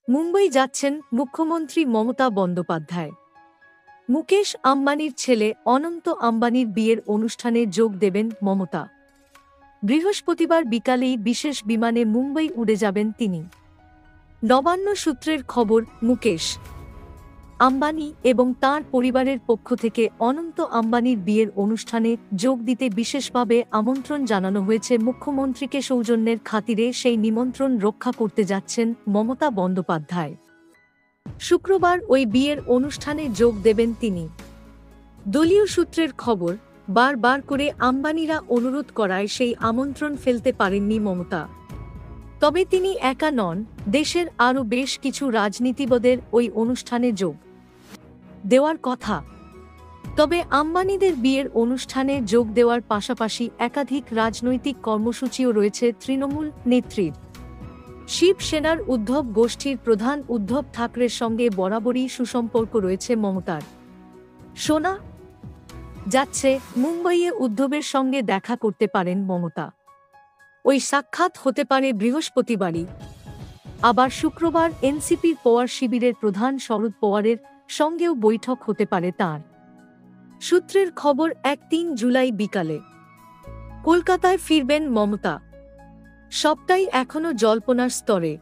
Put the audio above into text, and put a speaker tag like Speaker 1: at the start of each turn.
Speaker 1: মুম্বই যাচ্ছেন মুখ্যমন্ত্রী মমতা বন্দ্যোপাধ্যায়। মুকেশ আম্বানির ছেলে অনন্ত আম্বানির বিয়ের অনুষ্ঠানে যোগ দেবেন মমতা। বৃহস্পতিবার বিকালেই বিশেষ বিমানে মুম্বই উড়ে যাবেন তিনি। নবান্ন সূত্রের খবর, মুকেশ আম্বানি এবং তাঁর পরিবারের পক্ষ থেকে অনন্ত আম্বানির বিয়ের অনুষ্ঠানে যোগ দিতে বিশেষভাবে আমন্ত্রণ জানানো হয়েছে মুখ্যমন্ত্রীকে। সৌজন্যের খাতিরে সেই নিমন্ত্রণ রক্ষা করতে যাচ্ছেন মমতা বন্দ্যোপাধ্যায়। শুক্রবার ওই বিয়ের অনুষ্ঠানে যোগ দেবেন তিনি। দলীয় সূত্রের খবর, বারবার করে আম্বানিরা অনুরোধ করায় সেই আমন্ত্রণ ফেলতে পারেননি মমতা। তবে তিনি একা নন, দেশের আরও বেশ কিছু রাজনীতিবিদের ওই অনুষ্ঠানে যোগ দেওয়ার কথা। তবে আম্বানিদের বিয়ের অনুষ্ঠানে যোগ দেওয়ার পাশাপাশি একাধিক রাজনৈতিক কর্মসূচিও রয়েছে তৃণমূল নেত্রীর। শিবসেনার উদ্ধব গোষ্ঠীর প্রধান উদ্ধব ঠাকরের সঙ্গে বরাবরই সুসম্পর্ক রয়েছে মমতার। শোনা যাচ্ছে মুম্বইয়ে উদ্ধবের সঙ্গে দেখা করতে পারেন মমতা। ওই সাক্ষাৎ হতে পারে বৃহস্পতিবারই। আবার শুক্রবার এনসিপির পওয়ার শিবিরের প্রধান শরদ পাওয়ারের সঙ্গেও বৈঠক হতে পারে তাঁর। সূত্রের খবর, ৩ জুলাই বিকালে কলকাতায় ফিরবেন মমতা। সবটাই এখনও জল্পনার স্তরে।